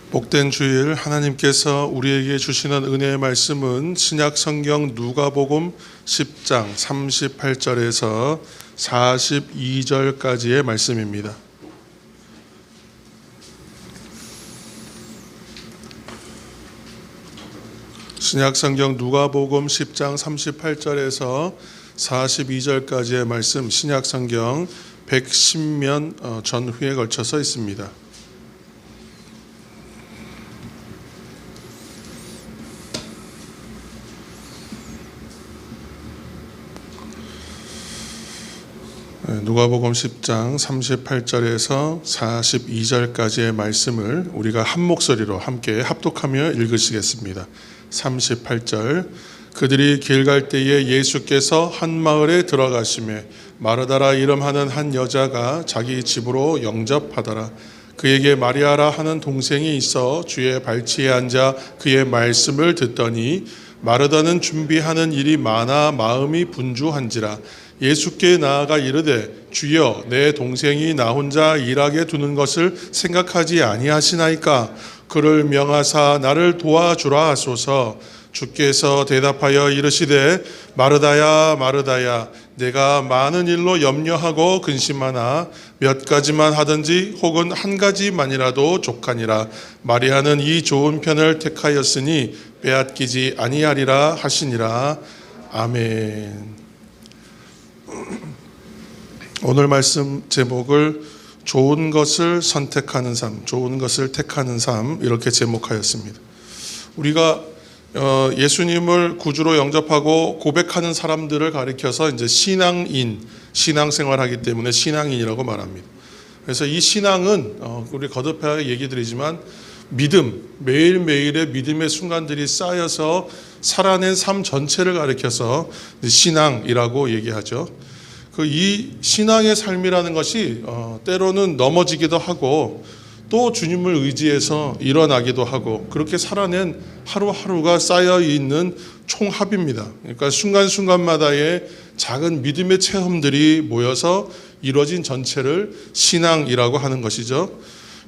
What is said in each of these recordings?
복된 주일, 하나님께서 우리에게 주시는 은혜의 말씀은 신약 성경 누가복음 10장 38절에서 42절까지의 말씀입니다. 신약 성경 누가복음 10장 38절에서 42절까지의 말씀, 신약 성경 110면 전후에 걸쳐서 있습니다. 누가복음 10장 38절에서 42절까지의 말씀을 우리가 한 목소리로 함께 합독하며 읽으시겠습니다. 38절. 그들이 길 갈 때에 예수께서 한 마을에 들어가시매 마르다라 이름하는 한 여자가 자기 집으로 영접하더라. 그에게 마리아라 하는 동생이 있어 주의 발치에 앉아 그의 말씀을 듣더니 마르다는 준비하는 일이 많아 마음이 분주한지라. 예수께 나아가 이르되 주여 내 동생이 나 혼자 일하게 두는 것을 생각하지 아니하시나이까. 그를 명하사 나를 도와주라 하소서. 주께서 대답하여 이르시되 마르다야 마르다야 내가 많은 일로 염려하고 근심하나 몇 가지만 하든지 혹은 한 가지만이라도 족하니라. 마리아는 이 좋은 편을 택하였으니 빼앗기지 아니하리라 하시니라. 아멘. 오늘 말씀 제목을 좋은 것을 선택하는 삶, 좋은 것을 택하는 삶 이렇게 제목하였습니다. 우리가 예수님을 구주로 영접하고 고백하는 사람들을 가리켜서 이제 신앙인, 신앙생활하기 때문에 신앙인이라고 말합니다. 그래서 이 신앙은 우리 거듭하게 얘기 드리지만 믿음, 매일매일의 믿음의 순간들이 쌓여서 살아낸 삶 전체를 가리켜서 신앙이라고 얘기하죠. 이 신앙의 삶이라는 것이 때로는 넘어지기도 하고 또 주님을 의지해서 일어나기도 하고 그렇게 살아낸 하루하루가 쌓여있는 총합입니다. 그러니까 순간순간마다의 작은 믿음의 체험들이 모여서 이루어진 전체를 신앙이라고 하는 것이죠.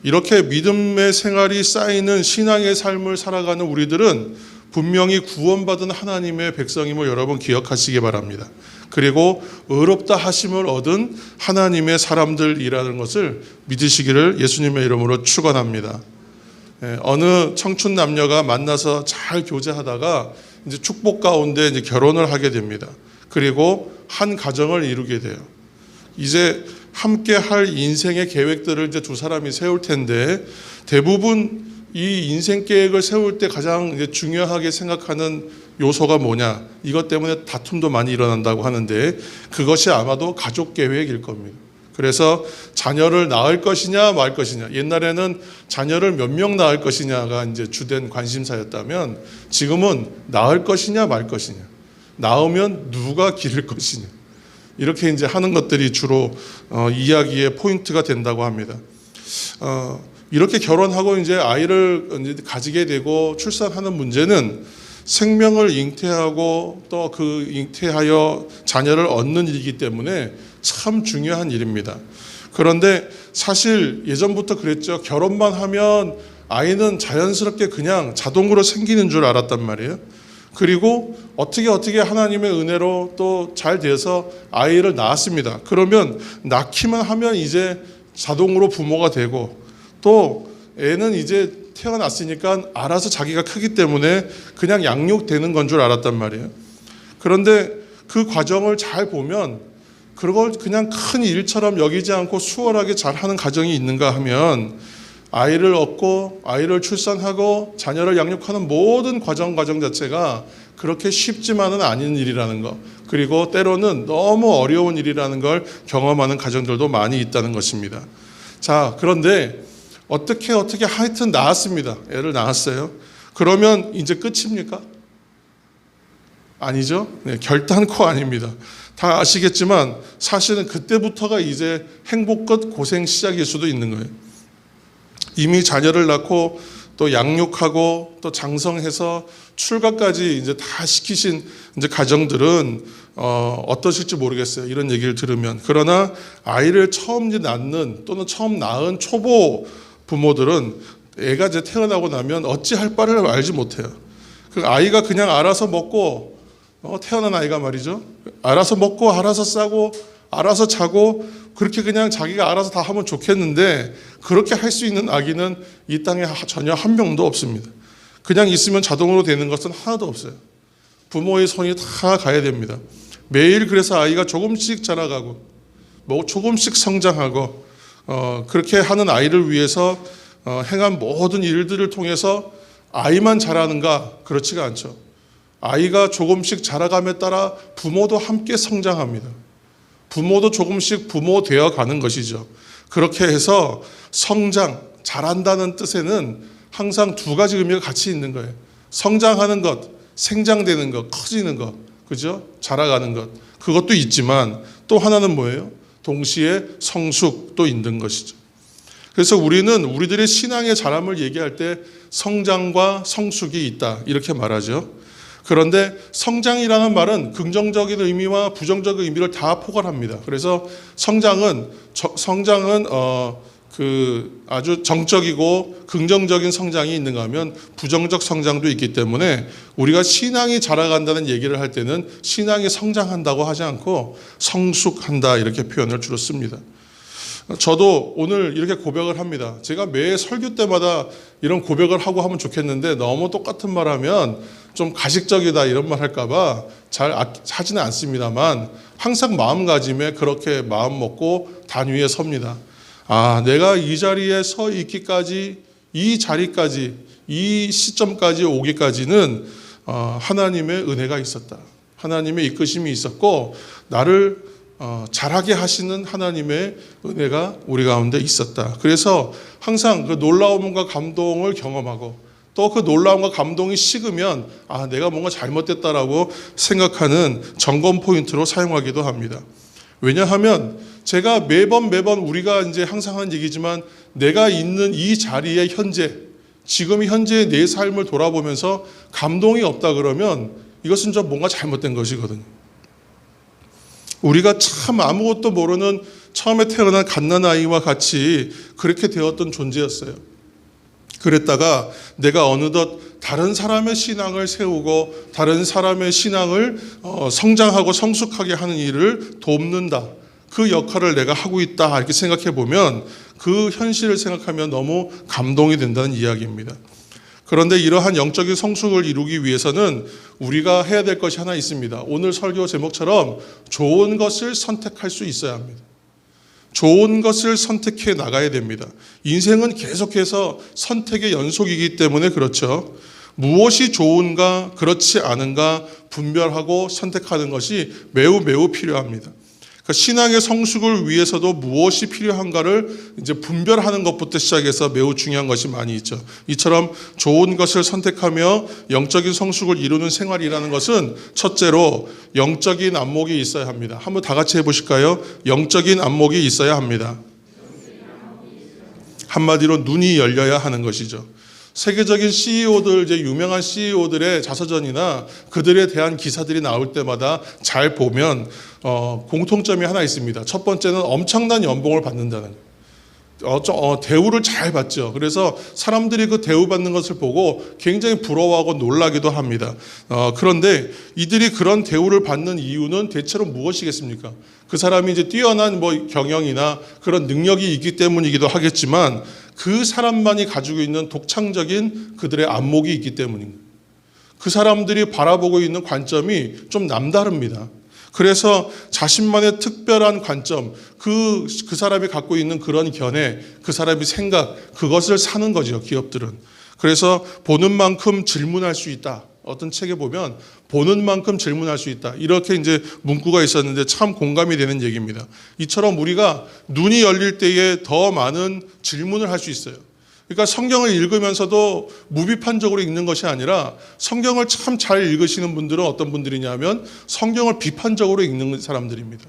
이렇게 믿음의 생활이 쌓이는 신앙의 삶을 살아가는 우리들은 분명히 구원받은 하나님의 백성임을 여러분 기억하시기 바랍니다. 그리고 의롭다 하심을 얻은 하나님의 사람들이라는 것을 믿으시기를 예수님의 이름으로 축원합니다. 어느 청춘 남녀가 만나서 잘 교제하다가 이제 축복 가운데 이제 결혼을 하게 됩니다. 그리고 한 가정을 이루게 돼요. 이제 함께 할 인생의 계획들을 이제 두 사람이 세울 텐데 대부분 이 인생 계획을 세울 때 가장 이제 중요하게 생각하는 요소가 뭐냐? 이것 때문에 다툼도 많이 일어난다고 하는데 그것이 아마도 가족 계획일 겁니다. 그래서 자녀를 낳을 것이냐 말 것이냐. 옛날에는 자녀를 몇 명 낳을 것이냐가 이제 주된 관심사였다면 지금은 낳을 것이냐 말 것이냐. 낳으면 누가 기를 것이냐. 이렇게 이제 하는 것들이 주로 이야기의 포인트가 된다고 합니다. 이렇게 결혼하고 이제 아이를 이제 가지게 되고 출산하는 문제는 생명을 잉태하고 또 그 잉태하여 자녀를 얻는 일이기 때문에 참 중요한 일입니다. 그런데 사실 예전부터 그랬죠. 결혼만 하면 아이는 자연스럽게 그냥 자동으로 생기는 줄 알았단 말이에요. 그리고 어떻게 하나님의 은혜로 또 잘 돼서 아이를 낳았습니다. 그러면 낳기만 하면 이제 자동으로 부모가 되고 또 애는 이제 태어났으니까 알아서 자기가 크기 때문에 그냥 양육되는 건 줄 알았단 말이에요. 그런데 그 과정을 잘 보면 그걸 그냥 큰 일처럼 여기지 않고 수월하게 잘하는 가정이 있는가 하면 아이를 얻고 아이를 출산하고 자녀를 양육하는 모든 과정 자체가 그렇게 쉽지만은 아닌 일이라는 것, 그리고 때로는 너무 어려운 일이라는 걸 경험하는 가정들도 많이 있다는 것입니다. 자, 그런데 어떻게 하여튼 낳았습니다. 애를 낳았어요. 그러면 이제 끝입니까? 아니죠. 네, 결단코 아닙니다. 다 아시겠지만 사실은 그때부터가 이제 행복 끝 고생 시작일 수도 있는 거예요. 이미 자녀를 낳고 또 양육하고 또 장성해서 출가까지 이제 다 시키신 이제 가정들은 어떠실지 모르겠어요. 이런 얘기를 들으면. 그러나 아이를 처음 낳는 또는 처음 낳은 초보 부모들은 애가 이제 태어나고 나면 어찌할 바를 알지 못해요. 그 아이가 그냥 알아서 먹고 태어난 아이가 말이죠. 알아서 먹고 알아서 싸고 알아서 자고 그렇게 그냥 자기가 알아서 다 하면 좋겠는데 그렇게 할 수 있는 아기는 이 땅에 전혀 한 명도 없습니다. 그냥 있으면 자동으로 되는 것은 하나도 없어요. 부모의 손이 다 가야 됩니다. 매일 그래서 아이가 조금씩 자라가고 조금씩 성장하고 그렇게 하는 아이를 위해서 행한 모든 일들을 통해서 아이만 자라는가? 그렇지가 않죠. 아이가 조금씩 자라감에 따라 부모도 함께 성장합니다. 부모도 조금씩 부모 되어 가는 것이죠. 그렇게 해서 성장, 자란다는 뜻에는 항상 두 가지 의미가 같이 있는 거예요. 성장하는 것, 생장되는 것, 커지는 것, 그죠? 자라가는 것. 그것도 있지만 또 하나는 뭐예요? 동시에 성숙도 있는 것이죠. 그래서 우리는 우리들의 신앙의 자람을 얘기할 때 성장과 성숙이 있다 이렇게 말하죠. 그런데 성장이라는 말은 긍정적인 의미와 부정적인 의미를 다 포괄합니다. 그래서 성장은 아주 정적이고 긍정적인 성장이 있는가 하면 부정적 성장도 있기 때문에 우리가 신앙이 자라간다는 얘기를 할 때는 신앙이 성장한다고 하지 않고 성숙한다 이렇게 표현을 주로 씁니다. 저도 오늘 이렇게 고백을 합니다. 제가 매 설교 때마다 이런 고백을 하고 하면 좋겠는데 너무 똑같은 말 하면 좀 가식적이다 이런 말 할까봐 잘 하지는 않습니다만 항상 마음가짐에 그렇게 마음 먹고 단위에 섭니다. 내가 이 자리에 서 있기까지, 이 자리까지, 이 시점까지 오기까지는 하나님의 은혜가 있었다. 하나님의 이끄심이 있었고 나를 잘하게 하시는 하나님의 은혜가 우리 가운데 있었다. 그래서 항상 그 놀라움과 감동을 경험하고 또 그 놀라움과 감동이 식으면 내가 뭔가 잘못됐다라고 생각하는 점검 포인트로 사용하기도 합니다. 왜냐하면 제가 매번 우리가 이제 항상 하는 얘기지만 내가 있는 이 자리에 지금 현재의 내 삶을 돌아보면서 감동이 없다 그러면 이것은 좀 뭔가 잘못된 것이거든요. 우리가 참 아무것도 모르는 처음에 태어난 갓난아이와 같이 그렇게 되었던 존재였어요. 그랬다가 내가 어느덧 다른 사람의 신앙을 세우고 다른 사람의 신앙을 성장하고 성숙하게 하는 일을 돕는다. 그 역할을 내가 하고 있다 이렇게 생각해 보면 그 현실을 생각하면 너무 감동이 된다는 이야기입니다. 그런데 이러한 영적인 성숙을 이루기 위해서는 우리가 해야 될 것이 하나 있습니다. 오늘 설교 제목처럼 좋은 것을 선택할 수 있어야 합니다. 좋은 것을 선택해 나가야 됩니다. 인생은 계속해서 선택의 연속이기 때문에 그렇죠. 무엇이 좋은가 그렇지 않은가 분별하고 선택하는 것이 매우 필요합니다. 그러니까 신앙의 성숙을 위해서도 무엇이 필요한가를 이제 분별하는 것부터 시작해서 매우 중요한 것이 많이 있죠. 이처럼 좋은 것을 선택하며 영적인 성숙을 이루는 생활이라는 것은 첫째로 영적인 안목이 있어야 합니다. 한번 다 같이 해보실까요? 영적인 안목이 있어야 합니다. 한마디로 눈이 열려야 하는 것이죠. 세계적인 CEO들, 이제 유명한 CEO들의 자서전이나 그들에 대한 기사들이 나올 때마다 잘 보면 공통점이 하나 있습니다. 첫 번째는 엄청난 연봉을 받는다는 거예요. 대우를 잘 받죠. 그래서 사람들이 그 대우받는 것을 보고 굉장히 부러워하고 놀라기도 합니다. 그런데 이들이 그런 대우를 받는 이유는 대체로 무엇이겠습니까? 그 사람이 이제 뛰어난 경영이나 그런 능력이 있기 때문이기도 하겠지만 그 사람만이 가지고 있는 독창적인 그들의 안목이 있기 때문입니다. 그 사람들이 바라보고 있는 관점이 좀 남다릅니다. 그래서 자신만의 특별한 관점, 그 사람이 갖고 있는 그런 견해, 그 사람의 생각, 그것을 사는 거죠, 기업들은. 그래서 보는 만큼 질문할 수 있다. 어떤 책에 보면 보는 만큼 질문할 수 있다. 이렇게 이제 문구가 있었는데 참 공감이 되는 얘기입니다. 이처럼 우리가 눈이 열릴 때에 더 많은 질문을 할 수 있어요. 그러니까 성경을 읽으면서도 무비판적으로 읽는 것이 아니라 성경을 참 잘 읽으시는 분들은 어떤 분들이냐면 성경을 비판적으로 읽는 사람들입니다.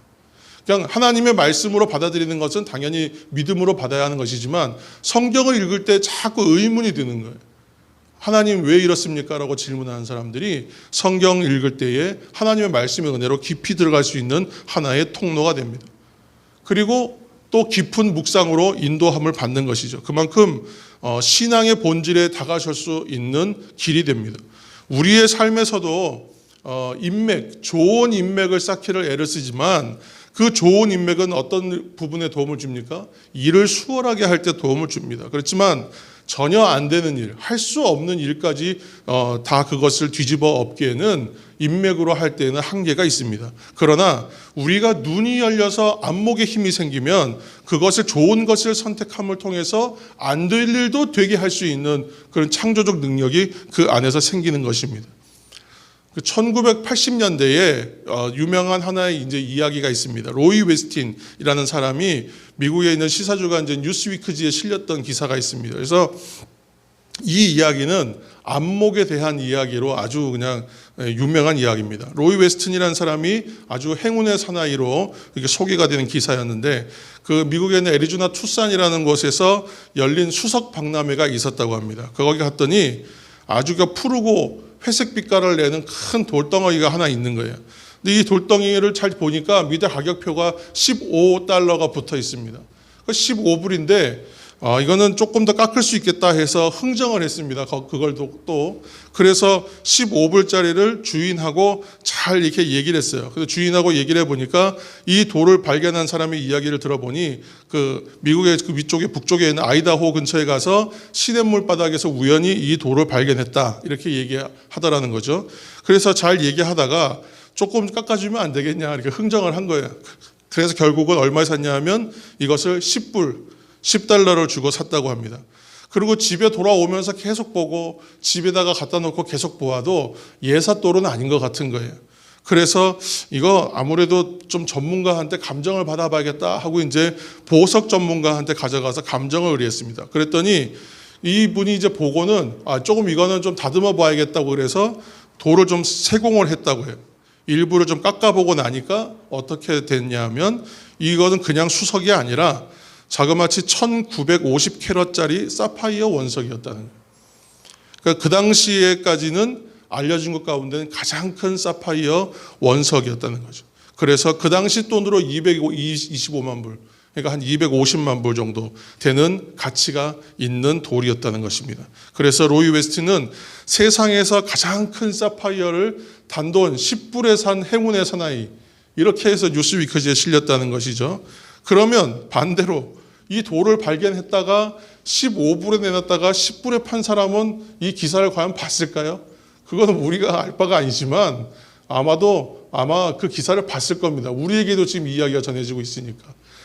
그냥 하나님의 말씀으로 받아들이는 것은 당연히 믿음으로 받아야 하는 것이지만 성경을 읽을 때 자꾸 의문이 드는 거예요. 하나님 왜 이렇습니까? 라고 질문하는 사람들이 성경 읽을 때에 하나님의 말씀의 은혜로 깊이 들어갈 수 있는 하나의 통로가 됩니다. 그리고 또 깊은 묵상으로 인도함을 받는 것이죠. 그만큼 신앙의 본질에 다가설 수 있는 길이 됩니다. 우리의 삶에서도 인맥, 좋은 인맥을 쌓기를 애를 쓰지만 그 좋은 인맥은 어떤 부분에 도움을 줍니까? 일을 수월하게 할 때 도움을 줍니다. 그렇지만 전혀 안 되는 일, 할 수 없는 일까지 다 그것을 뒤집어 엎기에는 인맥으로 할 때에는 한계가 있습니다. 그러나 우리가 눈이 열려서 안목에 힘이 생기면 그것을 좋은 것을 선택함을 통해서 안 될 일도 되게 할 수 있는 그런 창조적 능력이 그 안에서 생기는 것입니다. 1980년대에 유명한 하나의 이제 이야기가 있습니다. 로이 웨스틴이라는 사람이 미국에 있는 시사주간 이제 뉴스위크지에 실렸던 기사가 있습니다. 그래서 이 이야기는 안목에 대한 이야기로 아주 그냥 유명한 이야기입니다. 로이 웨스틴이라는 사람이 아주 행운의 사나이로 이렇게 소개가 되는 기사였는데 그 미국에 있는 애리조나 투싼이라는 곳에서 열린 수석 박람회가 있었다고 합니다. 거기 갔더니 아주 푸르고 회색 빛깔을 내는 큰 돌덩어리가 하나 있는 거예요. 근데 이 돌덩이를 잘 보니까 밑에 가격표가 $15가 붙어 있습니다. 15불인데 이거는 조금 더 깎을 수 있겠다 해서 흥정을 했습니다. 그걸 또 그래서 15불짜리를 주인하고 잘 이렇게 얘기를 했어요. 그래서 주인하고 얘기를 해보니까 이 돌을 발견한 사람의 이야기를 들어보니 그 미국의 그 위쪽에 북쪽에 있는 아이다호 근처에 가서 시냇물 바닥에서 우연히 이 돌을 발견했다 이렇게 얘기하더라는 거죠. 그래서 잘 얘기하다가 조금 깎아주면 안 되겠냐 이렇게 흥정을 한 거예요. 그래서 결국은 얼마에 샀냐 하면 이것을 $10를 주고 샀다고 합니다. 그리고 집에 돌아오면서 계속 보고 집에다가 갖다 놓고 계속 보아도 예삿돌은 아닌 것 같은 거예요. 그래서 이거 아무래도 좀 전문가한테 감정을 받아봐야겠다 하고 이제 보석 전문가한테 가져가서 감정을 의뢰했습니다. 그랬더니 이분이 이제 보고는 조금 이거는 좀 다듬어 봐야겠다고 그래서 돌을 좀 세공을 했다고 해요. 일부를 좀 깎아보고 나니까 어떻게 됐냐면 이거는 그냥 수석이 아니라 자그마치 1950캐럿짜리 사파이어 원석이었다는 거예요. 그러니까 그 당시에까지는 알려진 것 가운데는 가장 큰 사파이어 원석이었다는 거죠. 그래서 그 당시 돈으로 225만 불, 그러니까 한 250만 불 정도 되는 가치가 있는 돌이었다는 것입니다. 그래서 로이 웨스틴은 세상에서 가장 큰 사파이어를 단돈 10불에 산 행운의 사나이 이렇게 해서 뉴스위크지에 실렸다는 것이죠. 그러면 반대로 이 돌을 발견했다가 15불에 내놨다가 10불에 판 사람은 이 기사를 과연 봤을까요? 그거는 우리가 알 바가 아니지만 아마 그 기사를 봤을 겁니다. 우리에게도 지금 이야기가 전해지고 있으니까.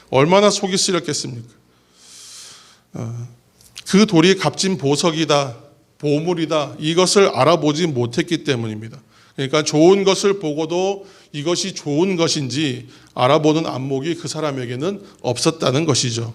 얼마나 속이 쓰렸겠습니까? 그 돌이 값진 보석이다, 보물이다, 이것을 알아보지 못했기 때문입니다. 그러니까 좋은 것을 보고도 이것이 좋은 것인지 알아보는 안목이 그 사람에게는 없었다는 것이죠.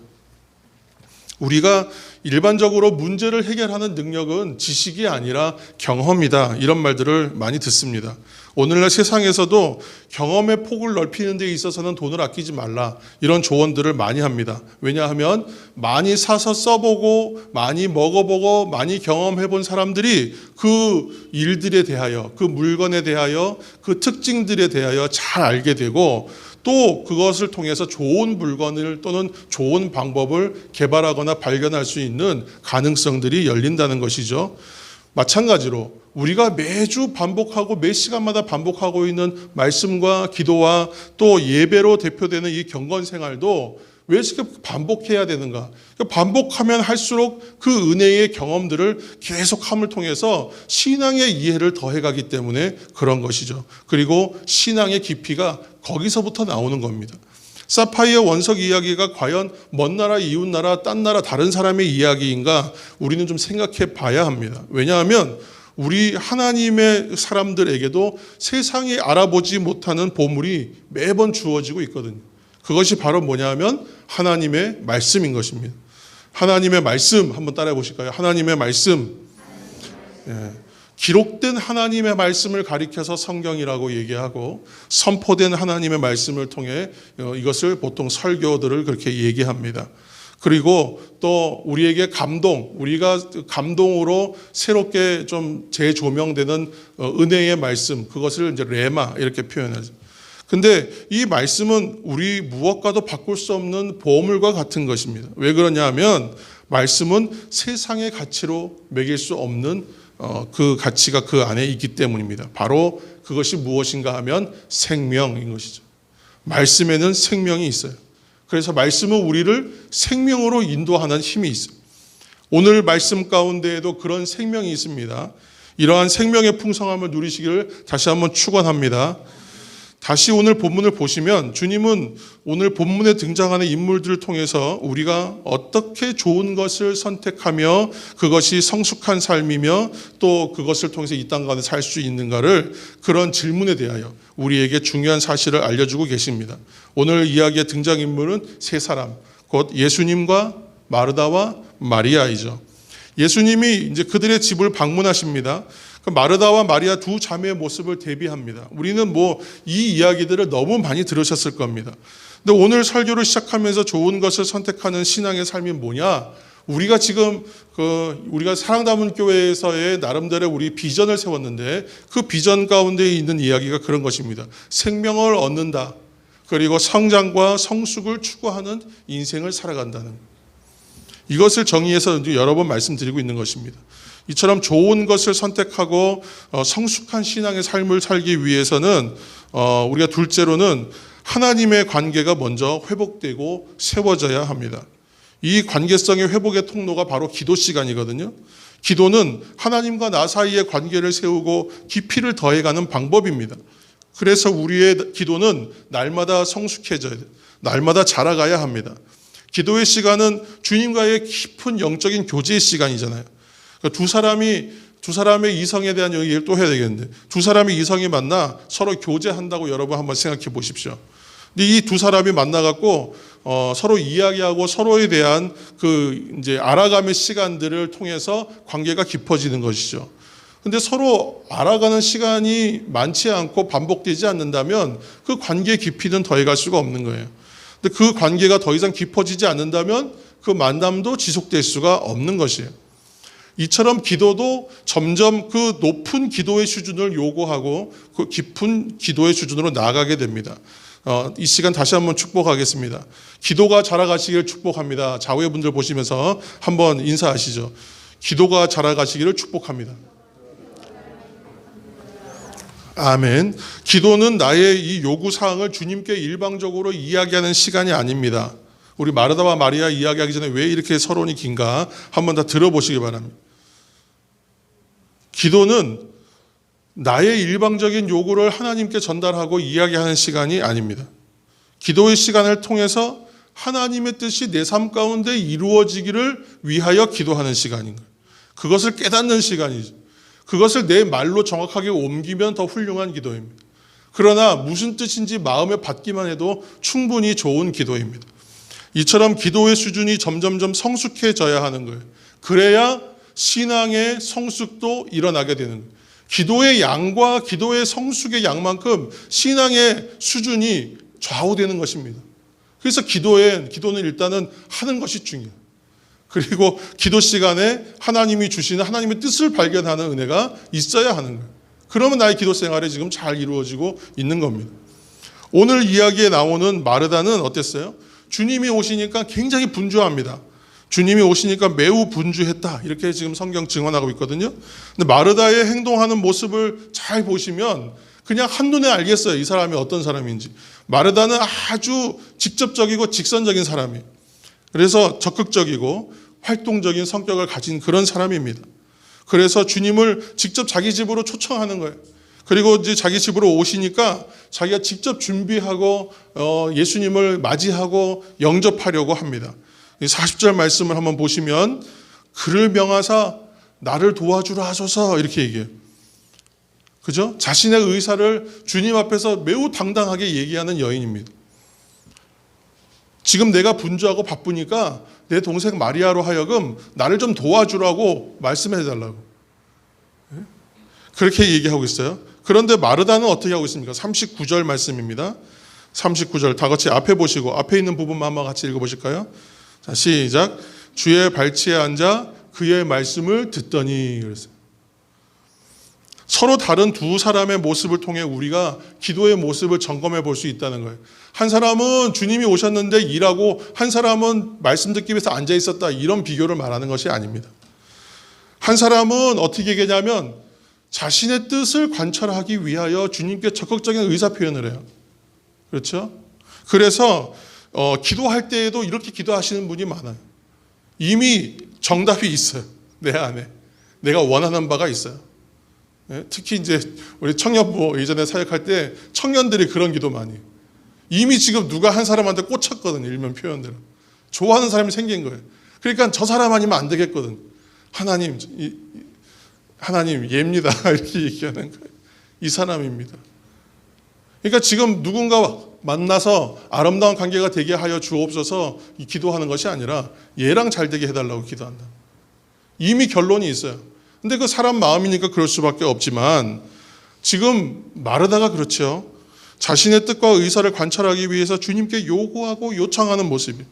우리가 일반적으로 문제를 해결하는 능력은 지식이 아니라 경험이다 이런 말들을 많이 듣습니다. 오늘날 세상에서도 경험의 폭을 넓히는 데 있어서는 돈을 아끼지 말라 이런 조언들을 많이 합니다. 왜냐하면 많이 사서 써보고 많이 먹어보고 많이 경험해본 사람들이 그 일들에 대하여 그 물건에 대하여 그 특징들에 대하여 잘 알게 되고 또 그것을 통해서 좋은 물건을 또는 좋은 방법을 개발하거나 발견할 수 있는 가능성들이 열린다는 것이죠. 마찬가지로 우리가 매주 반복하고 매 시간마다 반복하고 있는 말씀과 기도와 또 예배로 대표되는 이 경건 생활도 왜 이렇게 반복해야 되는가? 반복하면 할수록 그 은혜의 경험들을 계속함을 통해서 신앙의 이해를 더해가기 때문에 그런 것이죠. 그리고 신앙의 깊이가 거기서부터 나오는 겁니다. 사파이어 원석 이야기가 과연 먼 나라, 이웃 나라, 딴 나라, 다른 사람의 이야기인가 우리는 좀 생각해 봐야 합니다. 왜냐하면 우리 하나님의 사람들에게도 세상이 알아보지 못하는 보물이 매번 주어지고 있거든요. 그것이 바로 뭐냐면 하나님의 말씀인 것입니다. 하나님의 말씀 한번 따라해 보실까요? 하나님의 말씀. 기록된 하나님의 말씀을 가리켜서 성경이라고 얘기하고 선포된 하나님의 말씀을 통해 이것을 보통 설교들을 그렇게 얘기합니다. 그리고 또 우리에게 우리가 감동으로 새롭게 좀 재조명되는 은혜의 말씀, 그것을 이제 레마 이렇게 표현하죠. 근데 이 말씀은 우리 무엇과도 바꿀 수 없는 보물과 같은 것입니다. 왜 그러냐 하면 말씀은 세상의 가치로 매길 수 없는 그 가치가 그 안에 있기 때문입니다. 바로 그것이 무엇인가 하면 생명인 것이죠. 말씀에는 생명이 있어요. 그래서 말씀은 우리를 생명으로 인도하는 힘이 있어요. 오늘 말씀 가운데에도 그런 생명이 있습니다. 이러한 생명의 풍성함을 누리시기를 다시 한번 축원합니다. 다시 오늘 본문을 보시면 주님은 오늘 본문에 등장하는 인물들을 통해서 우리가 어떻게 좋은 것을 선택하며 그것이 성숙한 삶이며 또 그것을 통해서 이 땅 가운데 살 수 있는가를 그런 질문에 대하여 우리에게 중요한 사실을 알려주고 계십니다. 오늘 이야기의 등장인물은 세 사람, 곧 예수님과 마르다와 마리아이죠. 예수님이 이제 그들의 집을 방문하십니다. 마르다와 마리아 두 자매의 모습을 대비합니다. 우리는 이 이야기들을 너무 많이 들으셨을 겁니다. 근데 오늘 설교를 시작하면서 좋은 것을 선택하는 신앙의 삶이 뭐냐? 우리가 지금 우리가 사랑담은 교회에서의 나름대로 우리 비전을 세웠는데 그 비전 가운데 있는 이야기가 그런 것입니다. 생명을 얻는다. 그리고 성장과 성숙을 추구하는 인생을 살아간다는 이것을 정의해서 여러 번 말씀드리고 있는 것입니다. 이처럼 좋은 것을 선택하고 성숙한 신앙의 삶을 살기 위해서는 우리가 둘째로는 하나님의 관계가 먼저 회복되고 세워져야 합니다. 이 관계성의 회복의 통로가 바로 기도 시간이거든요. 기도는 하나님과 나 사이의 관계를 세우고 깊이를 더해가는 방법입니다. 그래서 우리의 기도는 날마다 성숙해져야 돼요. 날마다 자라가야 합니다. 기도의 시간은 주님과의 깊은 영적인 교제의 시간이잖아요. 두 사람의 이성에 대한 얘기를 또 해야 되겠는데 두 사람의 이성이 만나 서로 교제한다고 여러분 한번 생각해 보십시오. 근데 이 두 사람이 만나갖고 서로 이야기하고 서로에 대한 이제 알아감의 시간들을 통해서 관계가 깊어지는 것이죠. 근데 서로 알아가는 시간이 많지 않고 반복되지 않는다면 그 관계의 깊이는 더해갈 수가 없는 거예요. 근데 그 관계가 더 이상 깊어지지 않는다면 그 만남도 지속될 수가 없는 것이에요. 이처럼 기도도 점점 그 높은 기도의 수준을 요구하고 그 깊은 기도의 수준으로 나아가게 됩니다. 이 시간 다시 한번 축복하겠습니다. 기도가 자라가시기를 축복합니다. 좌우의 분들 보시면서 한번 인사하시죠. 기도가 자라가시기를 축복합니다. 아멘. 기도는 나의 이 요구사항을 주님께 일방적으로 이야기하는 시간이 아닙니다. 우리 마르다와 마리아 이야기하기 전에 왜 이렇게 서론이 긴가 한번 다 들어보시기 바랍니다. 기도는 나의 일방적인 요구를 하나님께 전달하고 이야기하는 시간이 아닙니다. 기도의 시간을 통해서 하나님의 뜻이 내 삶 가운데 이루어지기를 위하여 기도하는 시간인 거예요. 그것을 깨닫는 시간이죠. 그것을 내 말로 정확하게 옮기면 더 훌륭한 기도입니다. 그러나 무슨 뜻인지 마음에 받기만 해도 충분히 좋은 기도입니다. 이처럼 기도의 수준이 점점점 성숙해져야 하는 거예요. 그래야 신앙의 성숙도 일어나게 되는 거예요. 기도의 양과 기도의 성숙의 양만큼 신앙의 수준이 좌우되는 것입니다. 그래서 기도는 일단은 하는 것이 중요해요. 그리고 기도 시간에 하나님이 주시는 하나님의 뜻을 발견하는 은혜가 있어야 하는 거예요. 그러면 나의 기도 생활이 지금 잘 이루어지고 있는 겁니다. 오늘 이야기에 나오는 마르다는 어땠어요? 주님이 오시니까 굉장히 분주합니다. 주님이 오시니까 매우 분주했다. 이렇게 지금 성경 증언하고 있거든요. 근데 마르다의 행동하는 모습을 잘 보시면 그냥 한눈에 알겠어요. 이 사람이 어떤 사람인지. 마르다는 아주 직접적이고 직선적인 사람이에요. 그래서 적극적이고 활동적인 성격을 가진 그런 사람입니다. 그래서 주님을 직접 자기 집으로 초청하는 거예요. 그리고 이제 자기 집으로 오시니까 자기가 직접 준비하고 예수님을 맞이하고 영접하려고 합니다. 40절 말씀을 한번 보시면 그를 명하사 나를 도와주라 하소서 이렇게 얘기해요. 그죠? 자신의 의사를 주님 앞에서 매우 당당하게 얘기하는 여인입니다. 지금 내가 분주하고 바쁘니까 내 동생 마리아로 하여금 나를 좀 도와주라고 말씀해 달라고. 그렇게 얘기하고 있어요. 그런데 마르다는 어떻게 하고 있습니까? 39절 말씀입니다. 39절 다 같이 앞에 보시고 앞에 있는 부분만 한번 같이 읽어보실까요? 자, 시작. 주의 발치에 앉아 그의 말씀을 듣더니 그랬어요. 서로 다른 두 사람의 모습을 통해 우리가 기도의 모습을 점검해 볼 수 있다는 거예요. 한 사람은 주님이 오셨는데 일하고 한 사람은 말씀 듣기 위해서 앉아 있었다, 이런 비교를 말하는 것이 아닙니다. 한 사람은 어떻게 얘기하냐면 자신의 뜻을 관철하기 위하여 주님께 적극적인 의사 표현을 해요. 그렇죠? 그래서 기도할 때에도 이렇게 기도하시는 분이 많아요. 이미 정답이 있어요. 내 안에. 내가 원하는 바가 있어요. 특히 이제 우리 청년부 예전에 사역할 때 청년들이 그런 기도 많이 해요. 이미 지금 누가 한 사람한테 꽂혔거든요. 일면 표현대로. 좋아하는 사람이 생긴 거예요. 그러니까 저 사람 아니면 안 되겠거든. 하나님 얘입니다. 이렇게 얘기하는 거예요. 이 사람입니다. 그러니까 지금 누군가 만나서 아름다운 관계가 되게 하여 주옵소서 기도하는 것이 아니라 얘랑 잘 되게 해달라고 기도한다. 이미 결론이 있어요. 근데 그 사람 마음이니까 그럴 수밖에 없지만 지금 마르다가 그렇죠. 자신의 뜻과 의사를 관철하기 위해서 주님께 요구하고 요청하는 모습이에요.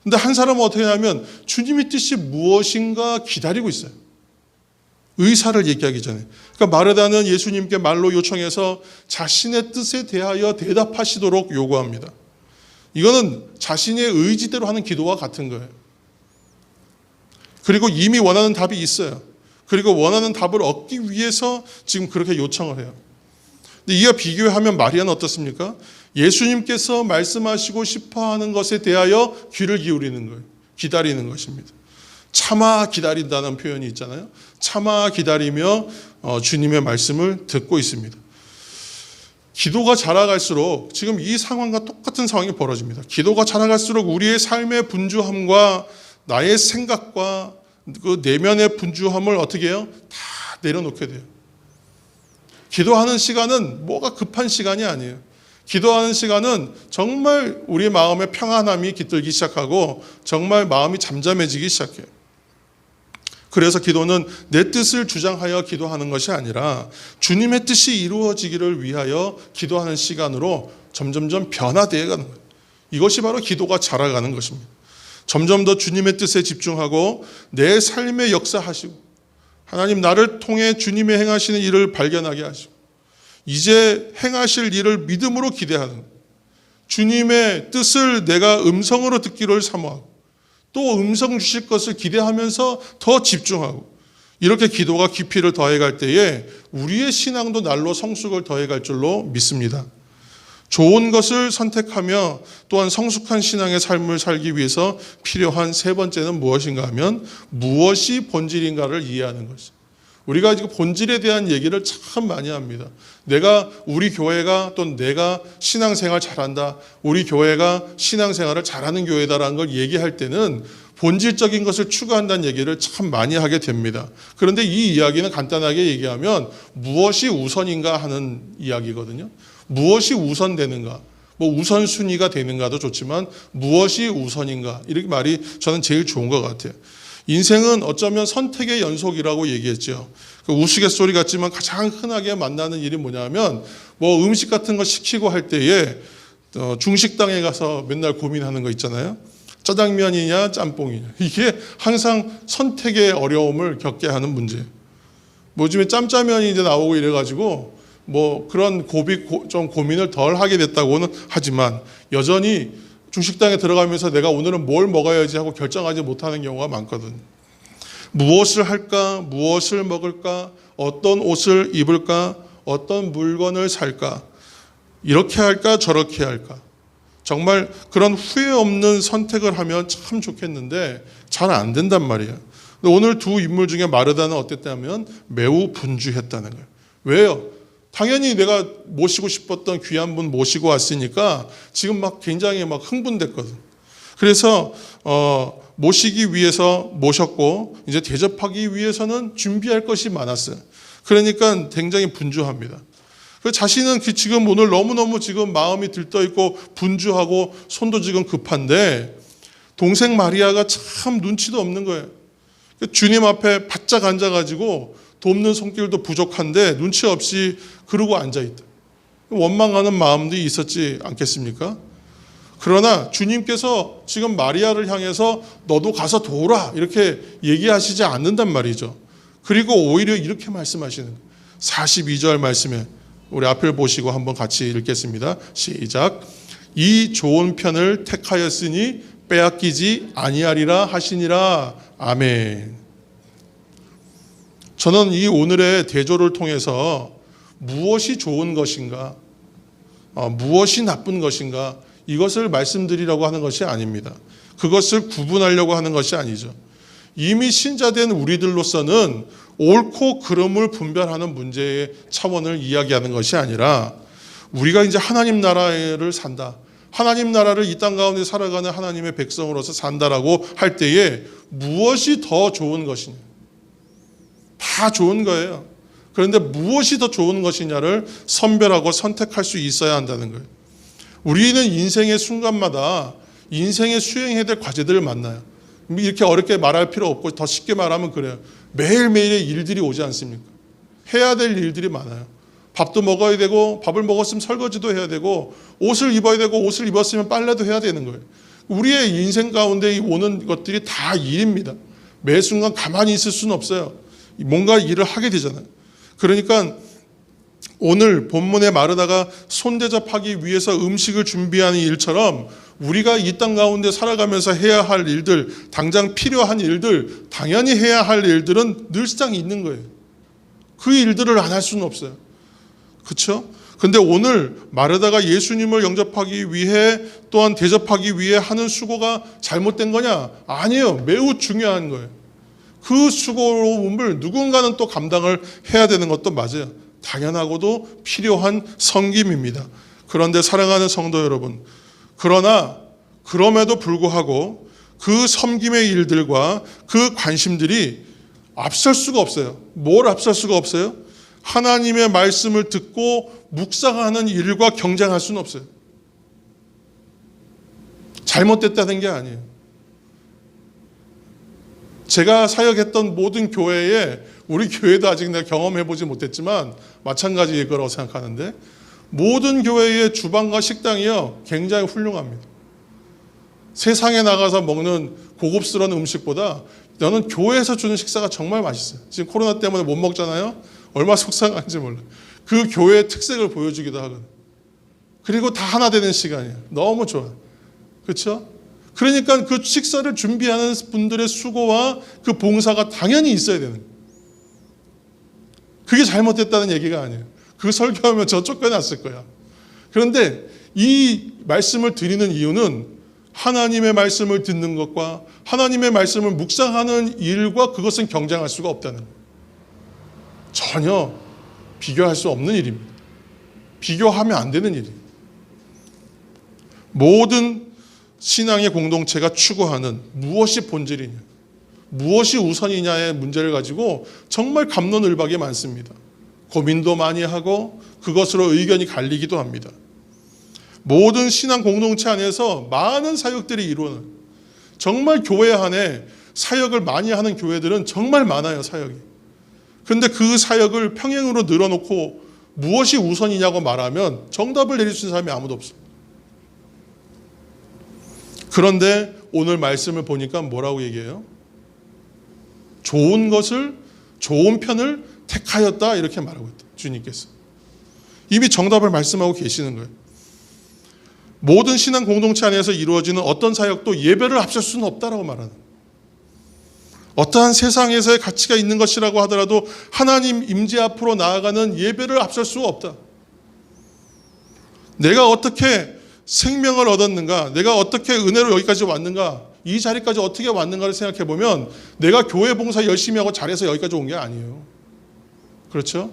근데 한 사람은 어떻게 하냐면 주님의 뜻이 무엇인가 기다리고 있어요. 의사를 얘기하기 전에. 그러니까 마르다는 예수님께 말로 요청해서 자신의 뜻에 대하여 대답하시도록 요구합니다. 이거는 자신의 의지대로 하는 기도와 같은 거예요. 그리고 이미 원하는 답이 있어요. 그리고 원하는 답을 얻기 위해서 지금 그렇게 요청을 해요. 근데 이와 비교하면 마리아는 어떻습니까? 예수님께서 말씀하시고 싶어하는 것에 대하여 귀를 기울이는 거예요. 기다리는 것입니다. 참아 기다린다는 표현이 있잖아요. 참아 기다리며 주님의 말씀을 듣고 있습니다. 기도가 자라갈수록 지금 이 상황과 똑같은 상황이 벌어집니다. 기도가 자라갈수록 우리의 삶의 분주함과 나의 생각과 그 내면의 분주함을 어떻게 해요? 다 내려놓게 돼요. 기도하는 시간은 뭐가 급한 시간이 아니에요. 기도하는 시간은 정말 우리 마음의 평안함이 깃들기 시작하고 정말 마음이 잠잠해지기 시작해요. 그래서 기도는 내 뜻을 주장하여 기도하는 것이 아니라 주님의 뜻이 이루어지기를 위하여 기도하는 시간으로 점점점 변화되어 가는 거예요. 이것이 바로 기도가 자라가는 것입니다. 점점 더 주님의 뜻에 집중하고 내 삶에 역사하시고 하나님 나를 통해 주님의 행하시는 일을 발견하게 하시고 이제 행하실 일을 믿음으로 기대하는 거예요. 주님의 뜻을 내가 음성으로 듣기를 사모하고 또 음성 주실 것을 기대하면서 더 집중하고 이렇게 기도가 깊이를 더해갈 때에 우리의 신앙도 날로 성숙을 더해갈 줄로 믿습니다. 좋은 것을 선택하며 또한 성숙한 신앙의 삶을 살기 위해서 필요한 세 번째는 무엇인가 하면 무엇이 본질인가를 이해하는 것이죠. 우리가 지금 본질에 대한 얘기를 참 많이 합니다. 우리 교회가 또 내가 신앙생활 잘한다. 우리 교회가 신앙생활을 잘하는 교회다라는 걸 얘기할 때는 본질적인 것을 추구한다는 얘기를 참 많이 하게 됩니다. 그런데 이 이야기는 간단하게 얘기하면 무엇이 우선인가 하는 이야기거든요. 무엇이 우선되는가? 우선순위가 되는가도 좋지만 무엇이 우선인가? 이렇게 말이 저는 제일 좋은 것 같아요. 인생은 어쩌면 선택의 연속이라고 얘기했죠. 그 우스갯소리 같지만 가장 흔하게 만나는 일이 뭐냐면 음식 같은 거 시키고 할 때에 중식당에 가서 맨날 고민하는 거 있잖아요. 짜장면이냐 짬뽕이냐. 이게 항상 선택의 어려움을 겪게 하는 문제예요. 요즘에 짬짜면이 이제 나오고 이래가지고 그런 좀 고민을 덜 하게 됐다고는 하지만 여전히 중식당에 들어가면서 내가 오늘은 뭘 먹어야지 하고 결정하지 못하는 경우가 많거든요. 무엇을 할까? 무엇을 먹을까? 어떤 옷을 입을까? 어떤 물건을 살까? 이렇게 할까? 저렇게 할까? 정말 그런 후회 없는 선택을 하면 참 좋겠는데 잘 안 된단 말이에요. 오늘 두 인물 중에 마르다는 어땠다면 매우 분주했다는 거예요. 왜요? 당연히 내가 모시고 싶었던 귀한 분 모시고 왔으니까 지금 굉장히 흥분됐거든. 그래서 모시기 위해서 모셨고 이제 대접하기 위해서는 준비할 것이 많았어요. 그러니까 굉장히 분주합니다. 자신은 지금 오늘 너무너무 지금 마음이 들떠있고 분주하고 손도 지금 급한데 동생 마리아가 참 눈치도 없는 거예요. 주님 앞에 바짝 앉아가지고 돕는 손길도 부족한데 눈치 없이 그러고 앉아있다. 원망하는 마음도 있었지 않겠습니까? 그러나 주님께서 지금 마리아를 향해서 너도 가서 도우라 이렇게 얘기하시지 않는단 말이죠. 그리고 오히려 이렇게 말씀하시는 거예요. 42절 말씀에 우리 앞을 보시고 한번 같이 읽겠습니다. 시작. 이 좋은 편을 택하였으니 빼앗기지 아니하리라 하시니라. 아멘. 저는 이 오늘의 대조를 통해서 무엇이 좋은 것인가, 무엇이 나쁜 것인가, 이것을 말씀드리려고 하는 것이 아닙니다. 그것을 구분하려고 하는 것이 아니죠. 이미 신자된 우리들로서는 옳고 그름을 분별하는 문제의 차원을 이야기하는 것이 아니라, 우리가 이제 하나님 나라를 산다, 하나님 나라를 이 땅 가운데 살아가는 하나님의 백성으로서 산다라고 할 때에 무엇이 더 좋은 것이냐, 다 좋은 거예요. 그런데 무엇이 더 좋은 것이냐를 선별하고 선택할 수 있어야 한다는 거예요. 우리는 인생의 순간마다 인생에 수행해야 될 과제들을 만나요. 이렇게 어렵게 말할 필요 없고 더 쉽게 말하면 그래요. 매일매일의 일들이 오지 않습니까? 해야 될 일들이 많아요. 밥도 먹어야 되고, 밥을 먹었으면 설거지도 해야 되고, 옷을 입어야 되고, 옷을 입었으면 빨래도 해야 되는 거예요. 우리의 인생 가운데 오는 것들이 다 일입니다. 매 순간 가만히 있을 수는 없어요. 뭔가 일을 하게 되잖아요. 그러니까 오늘 본문에 마르다가 손대접하기 위해서 음식을 준비하는 일처럼 우리가 이 땅 가운데 살아가면서 해야 할 일들, 당장 필요한 일들, 당연히 해야 할 일들은 늘상 있는 거예요. 그 일들을 안 할 수는 없어요. 그렇죠? 근데 오늘 마르다가 예수님을 영접하기 위해, 또한 대접하기 위해 하는 수고가 잘못된 거냐? 아니에요. 매우 중요한 거예요. 그 수고로움을 누군가는 또 감당을 해야 되는 것도 맞아요. 당연하고도 필요한 섬김입니다. 그런데 사랑하는 성도 여러분, 그러나 그럼에도 불구하고 그 섬김의 일들과 그 관심들이 앞설 수가 없어요. 뭘 앞설 수가 없어요? 하나님의 말씀을 듣고 묵상하는 일과 경쟁할 수는 없어요. 잘못됐다는 게 아니에요. 제가 사역했던 모든 교회에, 우리 교회도 아직 내가 경험해보지 못했지만 마찬가지일 거라고 생각하는데, 모든 교회의 주방과 식당이요 굉장히 훌륭합니다. 세상에 나가서 먹는 고급스러운 음식보다 저는 교회에서 주는 식사가 정말 맛있어요. 지금 코로나 때문에 못 먹잖아요. 얼마나 속상한지 몰라요. 그 교회의 특색을 보여주기도 하거든요. 그리고 다 하나 되는 시간이에요. 너무 좋아요. 그렇죠? 그러니까 그 식사를 준비하는 분들의 수고와 그 봉사가 당연히 있어야 되는 거예요. 그게 잘못됐다는 얘기가 아니에요. 그 설교하면 저 쫓겨났을 거야. 그런데 이 말씀을 드리는 이유는 하나님의 말씀을 듣는 것과 하나님의 말씀을 묵상하는 일과 그것은 경쟁할 수가 없다는 거예요. 전혀 비교할 수 없는 일입니다. 비교하면 안 되는 일이에요. 모든 신앙의 공동체가 추구하는 무엇이 본질이냐, 무엇이 우선이냐의 문제를 가지고 정말 갑론을박이 많습니다. 고민도 많이 하고 그것으로 의견이 갈리기도 합니다. 모든 신앙 공동체 안에서 많은 사역들이 이루어져요. 정말 교회 안에 사역을 많이 하는 교회들은 정말 많아요, 사역이. 그런데 그 사역을 평행으로 늘어놓고 무엇이 우선이냐고 말하면 정답을 내릴 수 있는 사람이 아무도 없어요. 그런데 오늘 말씀을 보니까 뭐라고 얘기해요? 좋은 것을, 좋은 편을 택하였다, 이렇게 말하고 있다, 주님께서. 이미 정답을 말씀하고 계시는 거예요. 모든 신앙 공동체 안에서 이루어지는 어떤 사역도 예배를 앞설 수는 없다라고 말하는 거예요. 어떠한 세상에서의 가치가 있는 것이라고 하더라도 하나님 임재 앞으로 나아가는 예배를 앞설 수가 없다. 내가 어떻게 생명을 얻었는가, 내가 어떻게 은혜로 여기까지 왔는가, 이 자리까지 어떻게 왔는가를 생각해 보면 내가 교회 봉사 열심히 하고 잘해서 여기까지 온 게 아니에요. 그렇죠?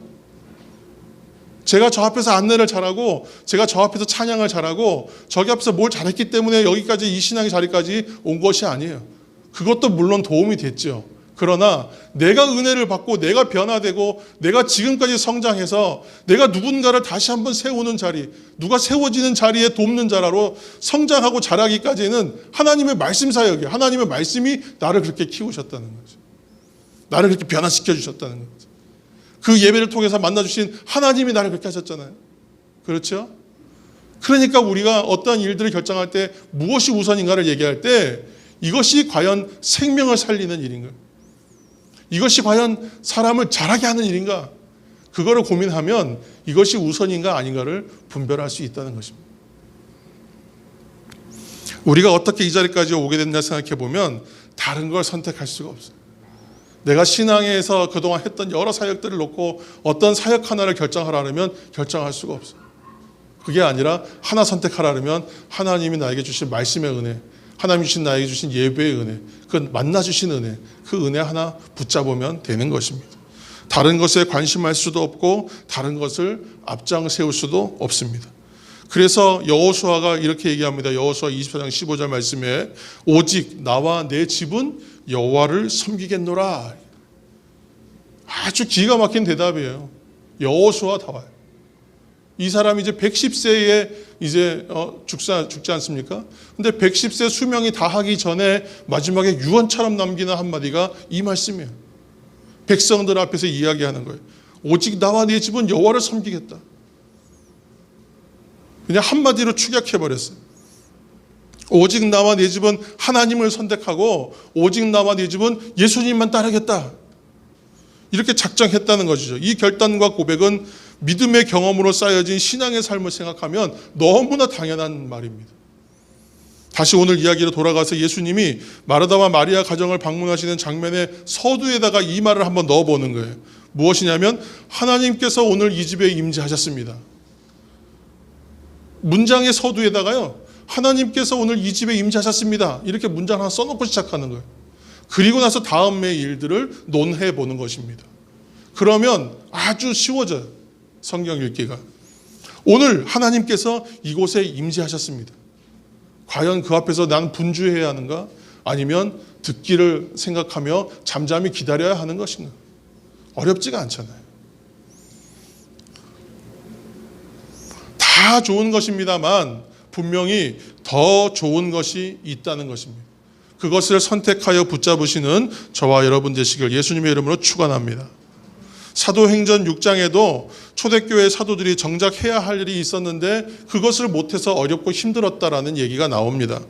제가 저 앞에서 안내를 잘하고, 제가 저 앞에서 찬양을 잘하고, 저기 앞에서 뭘 잘했기 때문에 여기까지, 이 신앙의 자리까지 온 것이 아니에요. 그것도 물론 도움이 됐죠. 그러나 내가 은혜를 받고 내가 변화되고 내가 지금까지 성장해서 내가 누군가를 다시 한번 세우는 자리, 누가 세워지는 자리에 돕는 자라로 성장하고 자라기까지는 하나님의 말씀 사역이에요. 하나님의 말씀이 나를 그렇게 키우셨다는 거죠. 나를 그렇게 변화시켜 주셨다는 거죠. 그 예배를 통해서 만나주신 하나님이 나를 그렇게 하셨잖아요. 그렇죠? 그러니까 우리가 어떠한 일들을 결정할 때 무엇이 우선인가를 얘기할 때 이것이 과연 생명을 살리는 일인가? 이것이 과연 사람을 자라게 하는 일인가? 그거를 고민하면 이것이 우선인가 아닌가를 분별할 수 있다는 것입니다. 우리가 어떻게 이 자리까지 오게 됐나 생각해 보면 다른 걸 선택할 수가 없어요. 내가 신앙에서 그동안 했던 여러 사역들을 놓고 어떤 사역 하나를 결정하라면 결정할 수가 없어요. 그게 아니라 하나 선택하라면 하나님이 나에게 주신 말씀의 은혜, 하나님이 주신 나에게 주신 예배의 은혜, 그 만나주신 은혜, 그 은혜 하나 붙잡으면 되는 것입니다. 다른 것에 관심할 수도 없고 다른 것을 앞장 세울 수도 없습니다. 그래서 여호수아가 이렇게 얘기합니다. 여호수아 24장 15절 말씀에 오직 나와 내 집은 여호와를 섬기겠노라. 아주 기가 막힌 대답이에요. 여호수아다워요. 이 사람이 이제 110세에 이제 죽지 않습니까? 근데 110세 수명이 다하기 전에 마지막에 유언처럼 남기는 한마디가 이 말씀이에요. 백성들 앞에서 이야기하는 거예요. 오직 나와 네 집은 여호와를 섬기겠다. 그냥 한마디로 축약해버렸어요. 오직 나와 네 집은 하나님을 선택하고 오직 나와 네 집은 예수님만 따르겠다. 이렇게 작정했다는 것이죠. 이 결단과 고백은 믿음의 경험으로 쌓여진 신앙의 삶을 생각하면 너무나 당연한 말입니다. 다시 오늘 이야기로 돌아가서 예수님이 마르다와 마리아 가정을 방문하시는 장면의 서두에다가 이 말을 한번 넣어보는 거예요. 무엇이냐면 하나님께서 오늘 이 집에 임재하셨습니다. 문장의 서두에다가요. 하나님께서 오늘 이 집에 임재하셨습니다. 이렇게 문장 하나 써놓고 시작하는 거예요. 그리고 나서 다음의 일들을 논해 보는 것입니다. 그러면 아주 쉬워져요. 성경 읽기가. 오늘 하나님께서 이곳에 임재하셨습니다. 과연 그 앞에서 난 분주해야 하는가? 아니면 듣기를 생각하며 잠잠히 기다려야 하는 것인가? 어렵지가 않잖아요. 다 좋은 것입니다만 분명히 더 좋은 것이 있다는 것입니다. 그것을 선택하여 붙잡으시는 저와 여러분 되시길 예수님의 이름으로 축원합니다. 사도행전 6장에도 초대교회 사도들이 정작 해야 할 일이 있었는데 그것을 못해서 어렵고 힘들었다라는 얘기가 나옵니다.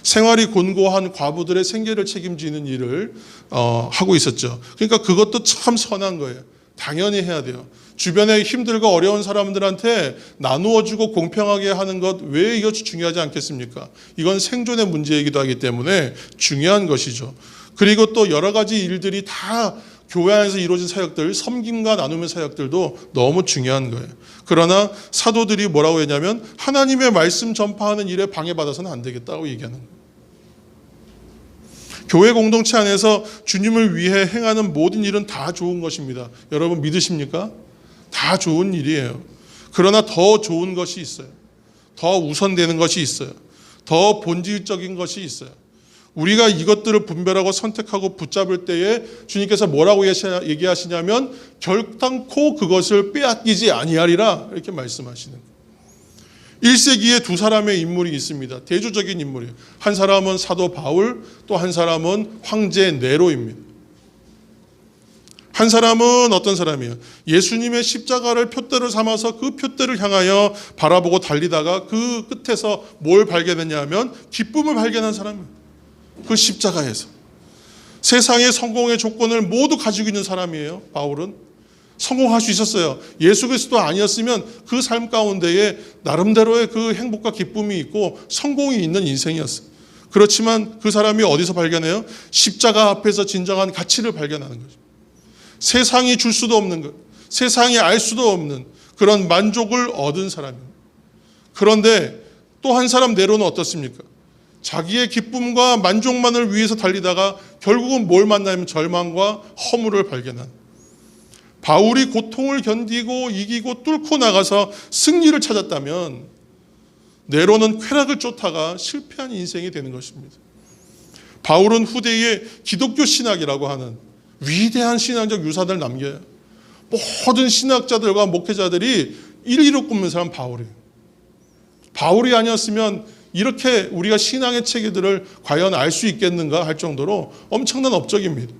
생활이 곤고한 과부들의 생계를 책임지는 일을 하고 있었죠. 그러니까 그것도 참 선한 거예요. 당연히 해야 돼요. 주변에 힘들고 어려운 사람들한테 나누어주고 공평하게 하는 것 왜 이것이 중요하지 않겠습니까? 이건 생존의 문제이기도 하기 때문에 중요한 것이죠. 그리고 또 여러 가지 일들이 다 교회 안에서 이루어진 사역들, 섬김과 나눔의 사역들도 너무 중요한 거예요. 그러나 사도들이 뭐라고 했냐면 하나님의 말씀 전파하는 일에 방해받아서는 안 되겠다고 얘기하는 거예요. 교회 공동체 안에서 주님을 위해 행하는 모든 일은 다 좋은 것입니다. 여러분 믿으십니까? 다 좋은 일이에요. 그러나 더 좋은 것이 있어요. 더 우선되는 것이 있어요. 더 본질적인 것이 있어요. 우리가 이것들을 분별하고 선택하고 붙잡을 때에 주님께서 뭐라고 얘기하시냐면 결단코 그것을 빼앗기지 아니하리라 이렇게 말씀하시는 거예요. 1세기에 두 사람의 인물이 있습니다. 대조적인 인물이에요. 한 사람은 사도 바울, 또 한 사람은 황제 네로입니다. 한 사람은 어떤 사람이에요? 예수님의 십자가를 푯대로 삼아서 그 푯대를 향하여 바라보고 달리다가 그 끝에서 뭘 발견했냐 하면 기쁨을 발견한 사람이에요. 그 십자가에서. 세상의 성공의 조건을 모두 가지고 있는 사람이에요. 바울은. 성공할 수 있었어요. 예수 그리스도 아니었으면 그 삶 가운데에 나름대로의 그 행복과 기쁨이 있고 성공이 있는 인생이었어요. 그렇지만 그 사람이 어디서 발견해요? 십자가 앞에서 진정한 가치를 발견하는 거죠. 세상이 줄 수도 없는 것, 세상이 알 수도 없는 그런 만족을 얻은 사람입니다. 그런데 또 한 사람 네로는 어떻습니까? 자기의 기쁨과 만족만을 위해서 달리다가 결국은 뭘 만나면 절망과 허물을 발견한, 바울이 고통을 견디고 이기고 뚫고 나가서 승리를 찾았다면 네로는 쾌락을 쫓다가 실패한 인생이 되는 것입니다. 바울은 후대의 기독교 신학이라고 하는 위대한 신앙적 유산을 남겨요. 모든 신학자들과 목회자들이 일위로 꼽는 사람 바울이에요. 바울이 아니었으면 이렇게 우리가 신앙의 체계들을 과연 알 수 있겠는가 할 정도로 엄청난 업적입니다.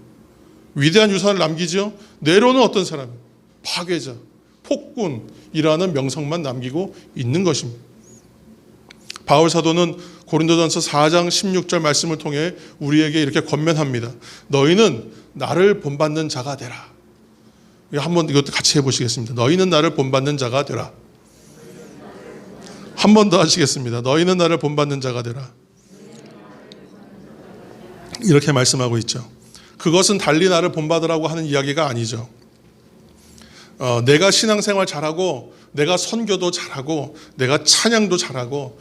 위대한 유산을 남기죠. 네로는 어떤 사람이에요? 파괴자, 폭군이라는 명성만 남기고 있는 것입니다. 바울 사도는 고린도전서 4장 16절 말씀을 통해 우리에게 이렇게 권면합니다. 너희는 나를 본받는 자가 되라. 한번 이것도 같이 해보시겠습니다. 너희는 나를 본받는 자가 되라. 한 번 더 하시겠습니다. 너희는 나를 본받는 자가 되라. 이렇게 말씀하고 있죠. 그것은 달리 나를 본받으라고 하는 이야기가 아니죠. 내가 신앙생활 잘하고, 내가 선교도 잘하고, 내가 찬양도 잘하고,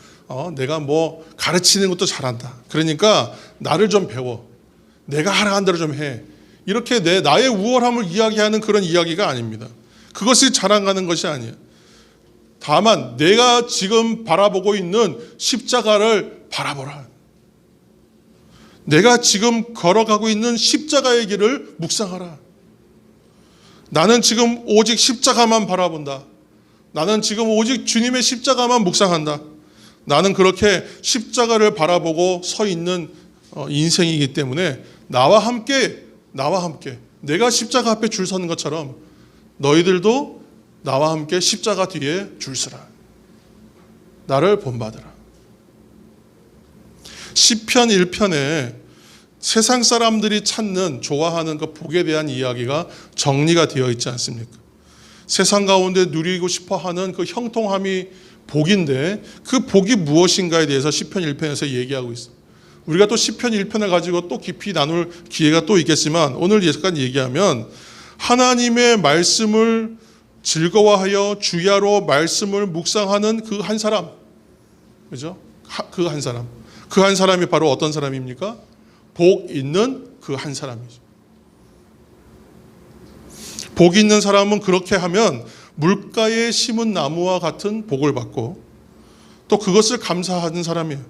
내가 뭐 가르치는 것도 잘한다. 그러니까 나를 좀 배워. 내가 하라는 대로 좀 해. 이렇게 나의 우월함을 이야기하는 그런 이야기가 아닙니다. 그것이 자랑하는 것이 아니에요. 다만 내가 지금 바라보고 있는 십자가를 바라보라. 내가 지금 걸어가고 있는 십자가의 길을 묵상하라. 나는 지금 오직 십자가만 바라본다. 나는 지금 오직 주님의 십자가만 묵상한다. 나는 그렇게 십자가를 바라보고 서 있는 인생이기 때문에 나와 함께 내가 십자가 앞에 줄 서는 것처럼 너희들도 나와 함께 십자가 뒤에 줄 서라. 나를 본받으라. 시편 1편에 세상 사람들이 찾는, 좋아하는 그 복에 대한 이야기가 정리가 되어 있지 않습니까? 세상 가운데 누리고 싶어하는 그 형통함이 복인데 그 복이 무엇인가에 대해서 시편 1편에서 얘기하고 있습니다. 우리가 또 시편 1편을 가지고 또 깊이 나눌 기회가 또 있겠지만 오늘 잠깐 얘기하면 하나님의 말씀을 즐거워하여 주야로 말씀을 묵상하는 그 한 사람, 그죠? 그 한 사람. 그 한 사람이 바로 어떤 사람입니까? 복 있는 그 한 사람이죠. 복 있는 사람은 그렇게 하면 물가에 심은 나무와 같은 복을 받고 또 그것을 감사하는 사람이에요.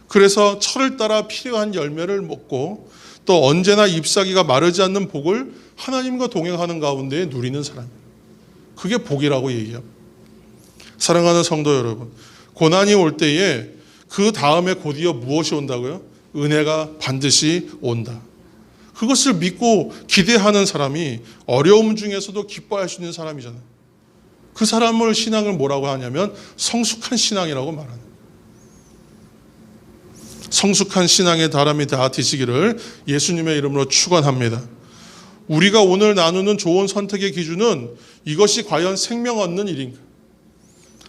그래서 철을 따라 필요한 열매를 먹고 또 언제나 잎사귀가 마르지 않는 복을 하나님과 동행하는 가운데 누리는 사람이에요. 그게 복이라고 얘기합니다. 사랑하는 성도 여러분, 고난이 올 때에 그 다음에 곧이어 무엇이 온다고요? 은혜가 반드시 온다. 그것을 믿고 기대하는 사람이 어려움 중에서도 기뻐할 수 있는 사람이잖아요. 그 사람을 신앙을 뭐라고 하냐면 성숙한 신앙이라고 말하는. 성숙한 신앙의 다람이 다 되시기를 예수님의 이름으로 축원합니다. 우리가 오늘 나누는 좋은 선택의 기준은 이것이 과연 생명 얻는 일인가,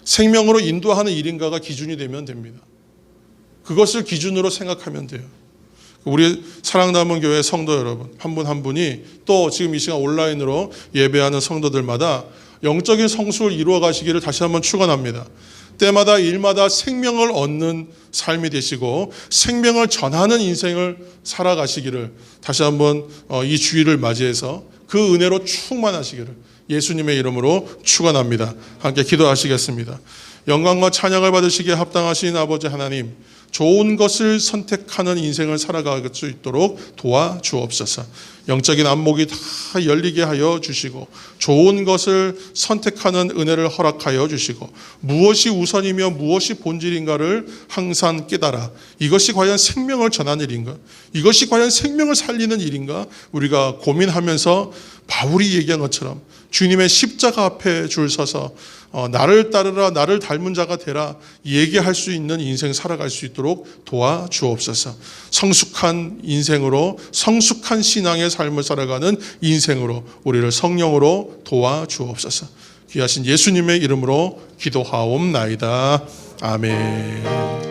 생명으로 인도하는 일인가가 기준이 되면 됩니다. 그것을 기준으로 생각하면 돼요. 우리 사랑남은 교회 성도 여러분, 한 분 한 분이 또 지금 이 시간 온라인으로 예배하는 성도들마다 영적인 성숙을 이루어 가시기를 다시 한번 축원합니다. 때마다 일마다 생명을 얻는 삶이 되시고 생명을 전하는 인생을 살아가시기를 다시 한번 이 주일을 맞이해서 그 은혜로 충만하시기를 예수님의 이름으로 축원합니다. 함께 기도하시겠습니다. 영광과 찬양을 받으시기에 합당하신 아버지 하나님, 좋은 것을 선택하는 인생을 살아갈 수 있도록 도와주옵소서. 영적인 안목이 다 열리게 하여 주시고 좋은 것을 선택하는 은혜를 허락하여 주시고 무엇이 우선이며 무엇이 본질인가를 항상 깨달아 이것이 과연 생명을 전하는 일인가, 이것이 과연 생명을 살리는 일인가 우리가 고민하면서 바울이 얘기한 것처럼 주님의 십자가 앞에 줄 서서 나를 따르라, 나를 닮은 자가 되라 얘기할 수 있는 인생 살아갈 수 있도록 도와주옵소서. 성숙한 인생으로, 성숙한 신앙의 삶을 살아가는 인생으로 우리를 성령으로 도와주옵소서. 귀하신 예수님의 이름으로 기도하옵나이다. 아멘.